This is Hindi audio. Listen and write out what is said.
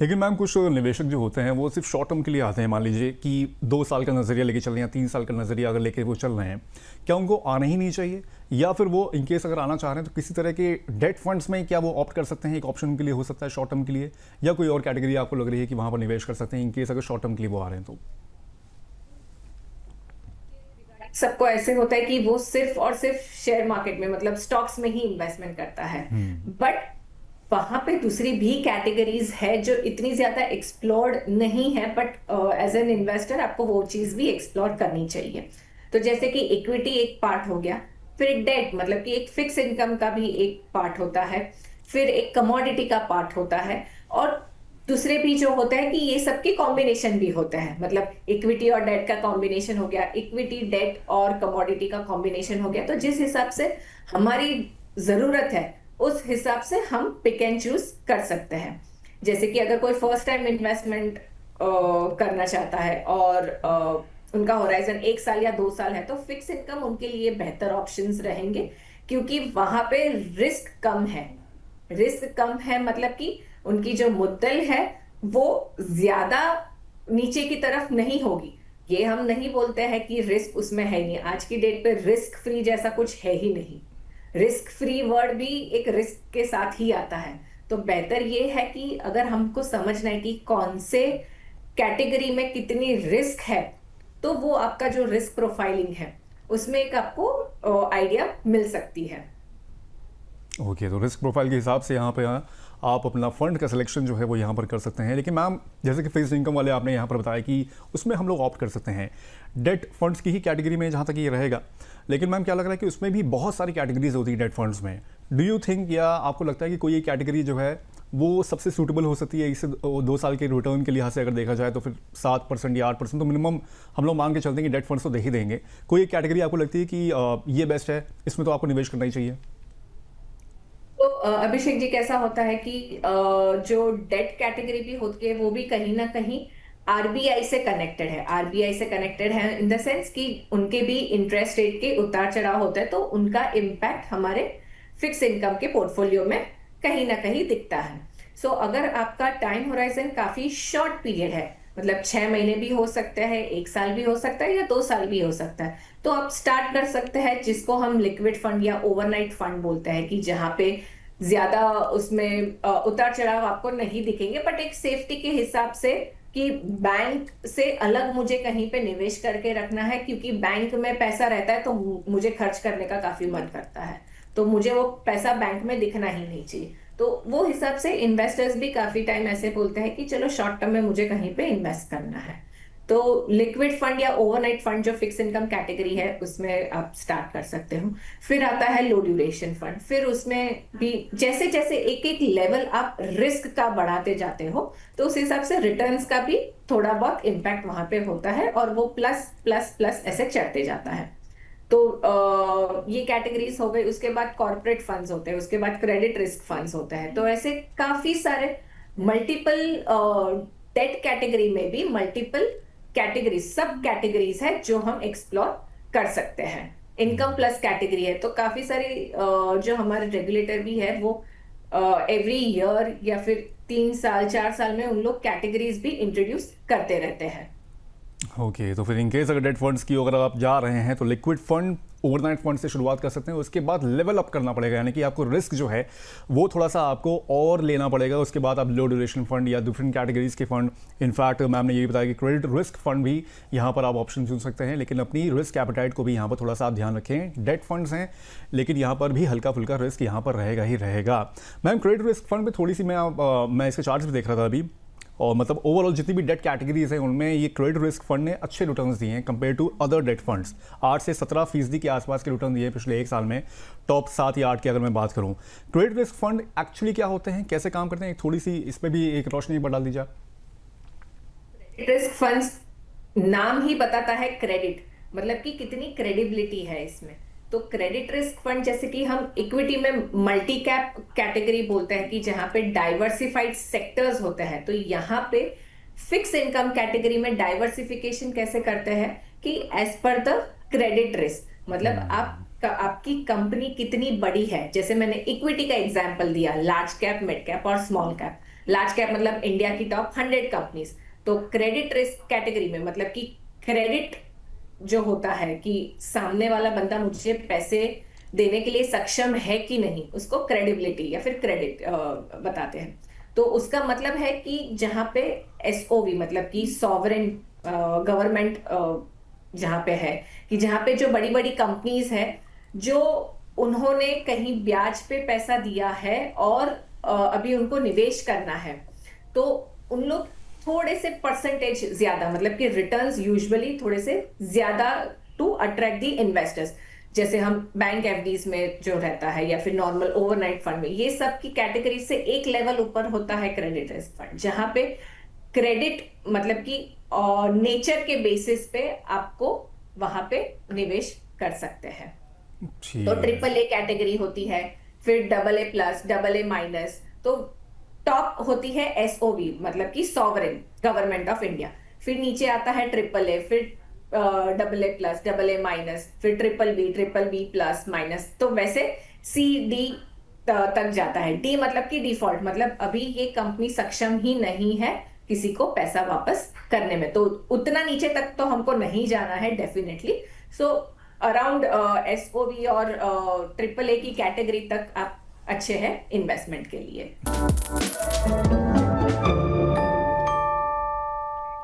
लेकिन मैम कुछ निवेशक जो होते हैं वो सिर्फ शॉर्ट टर्म के लिए आते हैं, मान लीजिए कि 2 साल का नज़रिया लेके चल रहे हैं, 3 साल का नज़रिया अगर लेके वो चल रहे हैं, क्या उनको आना ही नहीं चाहिए? या फिर वो इनकेस अगर आना चाह रहे हैं तो किसी तरह के डेट फंड्स में क्या वो ऑप्ट कर सकते हैं? एक ऑप्शन उनके लिए हो सकता है शॉर्ट टर्म के लिए, या कोई और कैटेगरी आपको लग रही है कि वहाँ पर निवेश कर सकते हैं इनकेस अगर शॉर्ट टर्म के लिए वो आ रहे हैं तो? सबको ऐसे होता है कि वो सिर्फ और सिर्फ शेयर मार्केट में मतलब स्टॉक्स में ही इन्वेस्टमेंट करता है, बट वहां पे दूसरी भी कैटेगरीज है जो इतनी ज्यादा एक्सप्लोर्ड नहीं है, बट एज एन इन्वेस्टर आपको वो चीज भी एक्सप्लोर करनी चाहिए। तो जैसे कि इक्विटी एक पार्ट हो गया, फिर एक डेट मतलब कि एक फिक्स इनकम का भी एक पार्ट होता है, फिर एक कमोडिटी का पार्ट होता है, और दूसरे भी जो होता है कि ये सबके कॉम्बिनेशन भी होता है, मतलब इक्विटी और डेट का कॉम्बिनेशन हो गया, इक्विटी डेट और कमोडिटी का कॉम्बिनेशन हो गया। तो जिस हिसाब से हमारी जरूरत है उस हिसाब से हम पिक एंड चूज कर सकते हैं। जैसे कि अगर कोई फर्स्ट टाइम इन्वेस्टमेंट करना चाहता है और उनका होराइजन 1 साल या 2 साल है, तो फिक्स इनकम उनके लिए बेहतर ऑप्शंस रहेंगे, क्योंकि वहां पे रिस्क कम है। रिस्क कम है मतलब कि उनकी जो मुद्दल है वो ज्यादा नीचे की तरफ नहीं होगी। ये हम नहीं बोलते हैं कि रिस्क उसमें है ही नहीं, आज की डेट पे रिस्क फ्री जैसा कुछ है ही नहीं। रिस्क फ्री वर्ड भी एक रिस्क के साथ ही आता है। तो बेहतर ये है कि अगर हमको समझना है कि कौन से कैटेगरी में कितनी रिस्क है, तो वो आपका जो रिस्क प्रोफाइलिंग है उसमें एक आपको आइडिया मिल सकती है। ओके, तो रिस्क प्रोफाइल के हिसाब से यहाँ पे आप अपना फंड का सिलेक्शन जो है वो यहाँ पर कर सकते हैं। लेकिन मैम जैसे कि फिक्स्ड इनकम वाले आपने यहाँ पर बताया कि उसमें हम लोग ऑप्ट कर सकते हैं डेट फंड्स की ही कैटेगरी में जहाँ तक ये रहेगा। लेकिन मैम क्या लग रहा है कि उसमें भी बहुत सारी कैटेगरीज होती है डेट फंड्स में। डू यू थिंक, या आपको लगता है कि कोई एक कैटेगरी जो है वो सबसे सूटेबल हो सकती है इससे 2 साल के रिटर्न के लिहाज से अगर देखा जाए तो फिर 7% या 8% तो मिनिमम हम लोग मांग के चलते हैं कि डेट फंड्स तो दे ही देंगे। कोई एक कैटेगरी आपको लगती है कि ये बेस्ट है, इसमें तो आपको निवेश करना ही चाहिए? तो अभिषेक जी, कैसा होता है कि जो डेट कैटेगरी भी होती है वो भी कहीं ना कहीं आरबीआई से कनेक्टेड है। आरबीआई से कनेक्टेड है इन द सेंस कि उनके भी इंटरेस्ट रेट के उतार चढ़ाव होता है, तो उनका इम्पैक्ट हमारे फिक्स इनकम के पोर्टफोलियो में कहीं ना कहीं दिखता है। सो अगर आपका टाइम होराइजन काफी शॉर्ट पीरियड है, मतलब 6 महीने भी हो सकता है, 1 साल भी हो सकता है, या 2 साल भी हो सकता है, तो आप स्टार्ट कर सकते हैं जिसको हम लिक्विड फंड या ओवरनाइट फंड बोलते हैं, कि जहां पे ज्यादा उसमें उतार चढ़ाव आपको नहीं दिखेंगे, बट एक सेफ्टी के हिसाब से कि बैंक से अलग मुझे कहीं पे निवेश करके रखना है, क्योंकि बैंक में पैसा रहता है तो मुझे खर्च करने का काफी मन करता है, तो मुझे वो पैसा बैंक में दिखना ही नहीं चाहिए। तो वो हिसाब से इन्वेस्टर्स भी काफी टाइम ऐसे बोलते हैं कि चलो शॉर्ट टर्म में मुझे कहीं पे इन्वेस्ट करना है। तो लिक्विड फंड या ओवरनाइट फंड जो फिक्स इनकम कैटेगरी है उसमें आप स्टार्ट कर सकते हो। फिर आता है लो ड्यूरेशन फंड, फिर उसमें भी जैसे जैसे एक एक लेवल आप रिस्क का बढ़ाते जाते हो, तो उस हिसाब से रिटर्न्स का भी थोड़ा बहुत इम्पैक्ट वहां पे होता है, और वो प्लस प्लस प्लस ऐसे चढ़ते जाता है। तो ये कैटेगरीज हो गई। उसके बाद कॉर्पोरेट फंड्स होते हैं, उसके बाद क्रेडिट रिस्क फंड्स होते हैं। तो ऐसे काफी सारे मल्टीपल डेट कैटेगरी में भी मल्टीपल कैटेगरीज, सब कैटेगरीज है जो हम एक्सप्लोर कर सकते हैं। इनकम प्लस कैटेगरी है, तो काफी सारी जो हमारे रेगुलेटर भी है वो एवरी ईयर या फिर 3 साल 4 साल में उन लोग कैटेगरीज भी इंट्रोड्यूस करते रहते हैं। ओके, तो फिर इनकेस अगर डेट फंड्स की अगर आप जा रहे हैं तो लिक्विड फंड, ओवरनाइट फंड से शुरुआत कर सकते हैं। उसके बाद लेवल अप करना पड़ेगा, यानी कि आपको रिस्क जो है वो थोड़ा सा आपको और लेना पड़ेगा। उसके बाद आप लो ड्यूरेशन फंड या डिफरेंट कैटेगरीज के फंड, इनफैक्ट मैम ने ये भी बताया कि क्रेडिट रिस्क फंड भी यहाँ पर आप ऑप्शन चुन सकते हैं। लेकिन अपनी रिस्क एपेटाइट को भी यहाँ पर थोड़ा सा आप ध्यान रखें। डेट फंड्स हैं लेकिन यहाँ पर भी हल्का फुल्का रिस्क यहाँ पर रहेगा ही रहेगा। मैम क्रेडिट रिस्क फंड पर थोड़ी सी मैं इसके चार्ट्स भी देख रहा था अभी, और मतलब ओवरऑल जितनी भी डेट कैटेगरीज हैं उनमें ये क्रेडिट रिस्क फंड ने अच्छे रिटर्न्स दिए हैं compare to other debt funds. 8 से 17% के आसपास के रिटर्न दिए हैं पिछले 1 साल में, टॉप 7 या 8 की अगर मैं बात करूं। क्रेडिट रिस्क फंड एक्चुअली क्या होते हैं, कैसे काम करते हैं, थोड़ी सी इस पर भी एक रोशनी पर डाल दीजिए। रिस्क फंड्स नाम ही बताता है क्रेडिट, मतलब कि कितनी क्रेडिबिलिटी है इसमें। तो क्रेडिट रिस्क फंड जैसे कि हम इक्विटी में मल्टी कैप कैटेगरी बोलते हैं कि जहां पे डाइवर्सिफाइड सेक्टर्स होते हैं, तो यहाँ पे फिक्स इनकम कैटेगरी में डाइवर्सिफिकेशन कैसे करते हैं कि as per the credit risk, मतलब आपकी कंपनी कितनी बड़ी है। जैसे मैंने इक्विटी का एग्जांपल दिया, लार्ज कैप, मिड कैप और स्मॉल कैप। लार्ज कैप मतलब इंडिया की टॉप 100 कंपनीज। तो क्रेडिट रिस्क कैटेगरी में मतलब कि क्रेडिट जो होता है कि सामने वाला बंदा मुझे पैसे देने के लिए सक्षम है कि नहीं, उसको क्रेडिबिलिटी या फिर क्रेडिट बताते हैं। तो उसका मतलब है कि जहां पे एसओवी मतलब कि सॉवरेन गवर्नमेंट जहां पे है, कि जहां पे जो बड़ी बड़ी कंपनीज है, जो उन्होंने कहीं ब्याज पे पैसा दिया है और अभी उनको निवेश करना है, तो उन लोग थोड़े से परसेंटेज ज्यादा मतलब कि रिटर्न्स यूजुअली थोड़े से ज्यादा टू अट्रैक्ट दी इन्वेस्टर्स। जैसे हम बैंक एफडीज में जो रहता है या फिर नॉर्मल ओवरनाइट फंड में, ये सब की कैटेगरी से एक लेवल ऊपर होता है क्रेडिट रिस्क फंड, जहां पे क्रेडिट मतलब कि नेचर के बेसिस पे आपको वहां पे निवेश कर सकते हैं। तो ठीक है। ट्रिपल ए कैटेगरी होती है, फिर double A plus, double A minus. तो टॉप होती है एसओवी मतलब कि सॉवरेन गवर्नमेंट ऑफ इंडिया, फिर नीचे आता है ट्रिपल ए, फिर double A plus, double A minus, फिर ट्रिपल बी प्लस माइनस। तो वैसे सी डी तक जाता है। डी मतलब कि डिफॉल्ट मतलब अभी ये कंपनी सक्षम ही नहीं है किसी को पैसा वापस करने में, तो उतना नीचे तक तो हमको नहीं जाना है डेफिनेटली। सो अराउंड एसओवी और ट्रिपल ए की कैटेगरी तक आप अच्छे हैं इन्वेस्टमेंट के लिए।